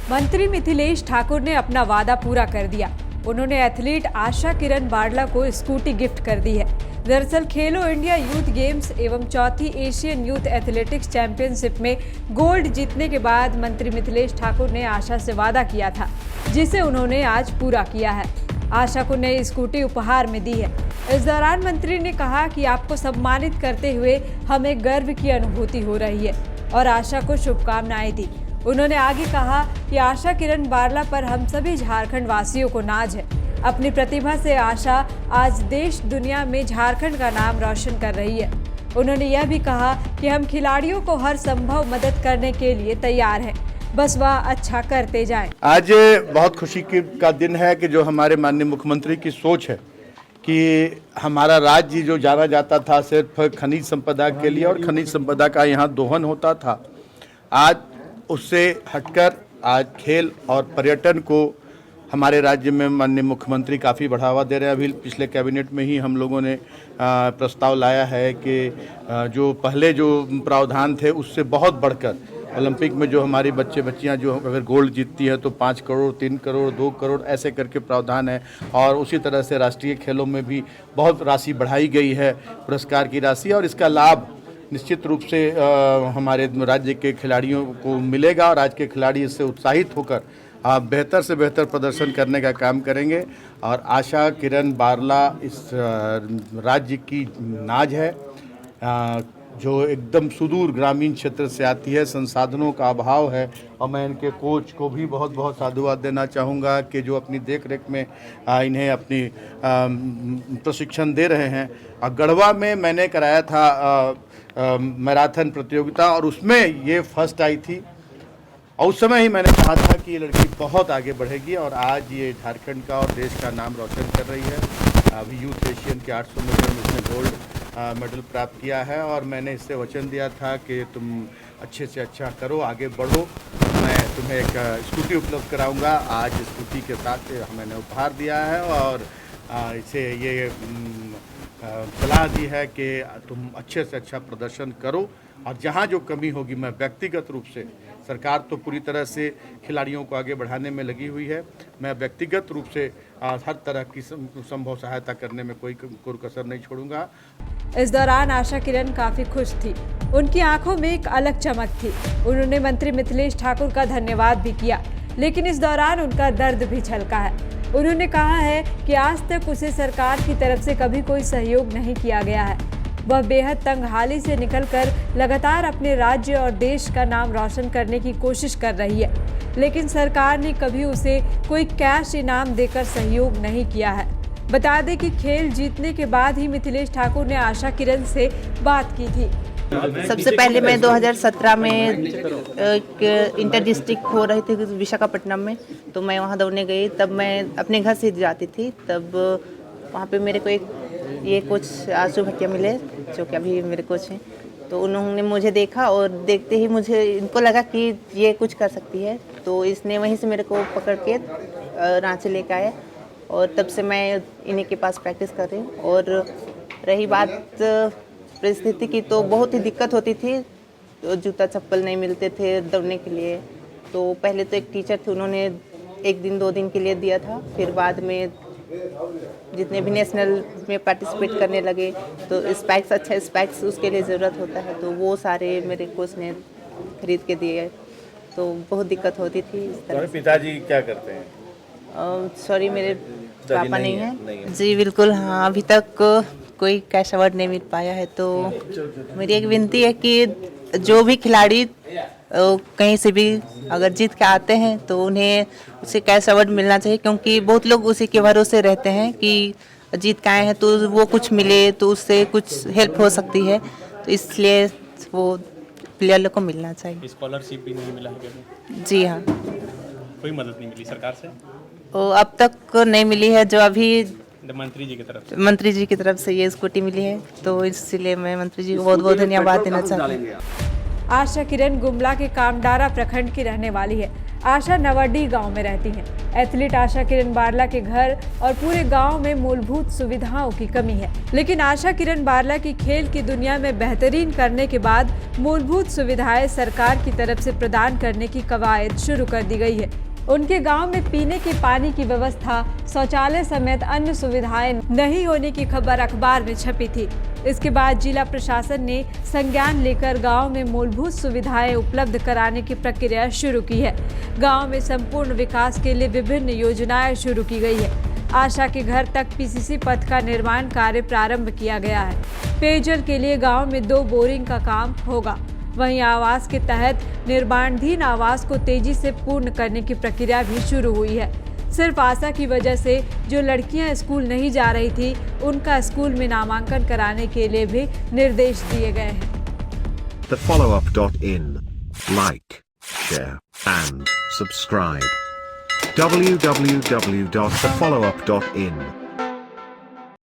मंत्री मिथिलेश ठाकुर ने अपना वादा पूरा कर दिया। उन्होंने एथलीट आशा किरण बारला को स्कूटी गिफ्ट कर दी है। दरअसल खेलो इंडिया यूथ गेम्स एवं चौथी एशियन यूथ एथलेटिक्स चैंपियनशिप में गोल्ड जीतने के बाद मंत्री मिथिलेश ठाकुर ने आशा से वादा किया था, जिसे उन्होंने आज पूरा किया है। आशा को नई स्कूटी उपहार में दी है। इस दौरान मंत्री ने कहा कि आपको सम्मानित करते हुए हमें गर्व की अनुभूति हो रही है और आशा को शुभकामनाएं दी। उन्होंने आगे कहा कि आशा किरण बारला पर हम सभी झारखंड वासियों को नाज है। अपनी प्रतिभा से आशा आज देश दुनिया में झारखंड का नाम रोशन कर रही है। उन्होंने यह भी कहा कि हम खिलाड़ियों को हर संभव मदद करने के लिए तैयार हैं, बस वह अच्छा करते जाएं। आज बहुत खुशी का दिन है कि जो हमारे माननीय मुख्यमंत्री की सोच है कि हमारा राज्य जो जाना जाता था सिर्फ खनिज संपदा के लिए और खनिज संपदा का यहाँ दोहन होता था, आज उससे हटकर आज खेल और पर्यटन को हमारे राज्य में माननीय मुख्यमंत्री काफ़ी बढ़ावा दे रहे हैं। अभी पिछले कैबिनेट में ही हम लोगों ने प्रस्ताव लाया है कि जो पहले जो प्रावधान थे उससे बहुत बढ़कर ओलंपिक में जो हमारी बच्चियां जो अगर गोल्ड जीतती है तो 5 करोड़, 3 करोड़, 2 करोड़ ऐसे करके प्रावधान है। और उसी तरह से राष्ट्रीय खेलों में भी बहुत राशि बढ़ाई गई है, पुरस्कार की राशि, और इसका लाभ निश्चित रूप से हमारे राज्य के खिलाड़ियों को मिलेगा और आज के खिलाड़ी इससे उत्साहित होकर बेहतर से बेहतर प्रदर्शन करने का काम करेंगे। और आशा किरण बारला इस राज्य की नाज है, जो एकदम सुदूर ग्रामीण क्षेत्र से आती है, संसाधनों का अभाव है। और मैं इनके कोच को भी बहुत बहुत साधुवाद देना चाहूँगा कि जो अपनी देखरेख में इन्हें अपनी प्रशिक्षण दे रहे हैं। गढ़वा में मैंने कराया था मैराथन प्रतियोगिता और उसमें ये फर्स्ट आई थी और उस समय ही मैंने कहा था कि ये लड़की बहुत आगे बढ़ेगी और आज ये झारखंड का और देश का नाम रोशन कर रही है। अभी यूथ एशियन के 800 मीटर में उसने गोल्ड मेडल प्राप्त किया है और मैंने इससे वचन दिया था कि तुम अच्छे से अच्छा करो, आगे बढ़ो, मैं तुम्हें एक स्कूटी उपलब्ध कराऊंगा। आज स्कूटी के साथ मैंने उपहार दिया है और इसे ये सलाह दी है कि तुम अच्छे से अच्छा प्रदर्शन करो और जहाँ जो कमी होगी मैं व्यक्तिगत रूप से, सरकार तो पूरी तरह से खिलाड़ियों को आगे बढ़ाने में लगी हुई है, मैं व्यक्तिगत रूप से हर तरह की संभव सहायता करने में कोई कसर नहीं छोड़ूंगा। इस दौरान आशा किरण काफी खुश थी, उनकी आंखों में एक अलग चमक थी। उन्होंने मंत्री मिथिलेश ठाकुर का धन्यवाद भी किया, लेकिन इस दौरान उनका दर्द भी झलका है। उन्होंने कहा है कि आज तक उसे सरकार की तरफ से कभी कोई सहयोग नहीं किया गया है। वह बेहद तंगहाली से निकलकर लगातार अपने राज्य और देश का नाम रोशन करने की कोशिश कर रही है, लेकिन सरकार ने कभी उसे कोई कैश इनाम देकर सहयोग नहीं किया है। बता दें कि खेल जीतने के बाद ही मिथिलेश ठाकुर ने आशा किरण से बात की थी। सबसे पहले मैं 2017 में एक इंटर डिस्ट्रिक्ट हो रही थी विशाखापट्टनम में, तो मैं वहाँ दौड़ने गई। तब मैं अपने घर से जाती थी, तब वहाँ पे मेरे को एक ये कोच आशु भटिया मिले जो कि अभी मेरे कोच हैं। तो उन्होंने मुझे देखा और देखते ही मुझे इनको लगा कि ये कुछ कर सकती है, तो इसने वहीं से मेरे को पकड़ के रांची लेकर आया और तब से मैं इन्हीं के पास प्रैक्टिस कर रही हूँ। और रही बात परिस्थिति की, तो बहुत ही दिक्कत होती थी, तो जूता चप्पल नहीं मिलते थे दौड़ने के लिए। तो पहले तो एक टीचर थे, उन्होंने 1 दिन 2 दिन के लिए दिया था, फिर बाद में जितने भी नेशनल में पार्टिसिपेट करने लगे तो स्पैक्स, अच्छा स्पैक्स उसके लिए ज़रूरत होता है, तो वो सारे मेरे कोच ने खरीद के दिए। तो बहुत दिक्कत होती थी इस तरह। पिताजी क्या करते हैं? सॉरी मेरे पापा नहीं है जी, बिल्कुल हाँ, अभी तक कोई कैश अवार्ड नहीं मिल पाया है। तो मेरी एक विनती है कि जो भी खिलाड़ी कहीं से भी अगर जीत के आते हैं तो उन्हें उसे कैश अवार्ड मिलना चाहिए, क्योंकि बहुत लोग उसी के भरोसे रहते हैं कि जीत के आए हैं तो वो कुछ मिले तो उससे कुछ हेल्प हो सकती है, तो इसलिए वो प्लेयर लोग को मिलना चाहिए। स्कॉलरशिप भी नहीं मिला है? जी हाँ। कोई मदद नहीं मिली सरकार से? अब तक नहीं मिली है, जो अभी मंत्री जी की तरफ से ये स्कूटी मिली है, तो इसलिए मैं मंत्री जी को बहुत बहुत धन्यवाद देना चाहती हूँ। आशा किरण गुमला के कामडारा प्रखंड की रहने वाली है। आशा नवाडीह गांव में रहती हैं। एथलीट आशा किरण बारला के घर और पूरे गांव में मूलभूत सुविधाओं की कमी है, लेकिन आशा किरण बारला की खेल की दुनिया में बेहतरीन करने के बाद मूलभूत सुविधाएं सरकार की तरफ से प्रदान करने की कवायद शुरू कर दी गई है। उनके गांव में पीने के पानी की व्यवस्था, शौचालय समेत अन्य सुविधाएं नहीं होने की खबर अखबार में छपी थी। इसके बाद जिला प्रशासन ने संज्ञान लेकर गांव में मूलभूत सुविधाएं उपलब्ध कराने की प्रक्रिया शुरू की है। गांव में संपूर्ण विकास के लिए विभिन्न योजनाएं शुरू की गई है। आशा के घर तक पीसीसी पथ का निर्माण कार्य प्रारंभ किया गया है। पेयजल के लिए गाँव में 2 बोरिंग का काम होगा। वहीं आवास के तहत निर्माणाधीन आवास को तेजी से पूर्ण करने की प्रक्रिया भी शुरू हुई है। सिर्फ आशा की वजह से जो लड़कियां स्कूल नहीं जा रही थी, उनका स्कूल में नामांकन कराने के लिए भी निर्देश दिए गए हैं। thefollowup.in. Like, share, and subscribe. www.thefollowup.in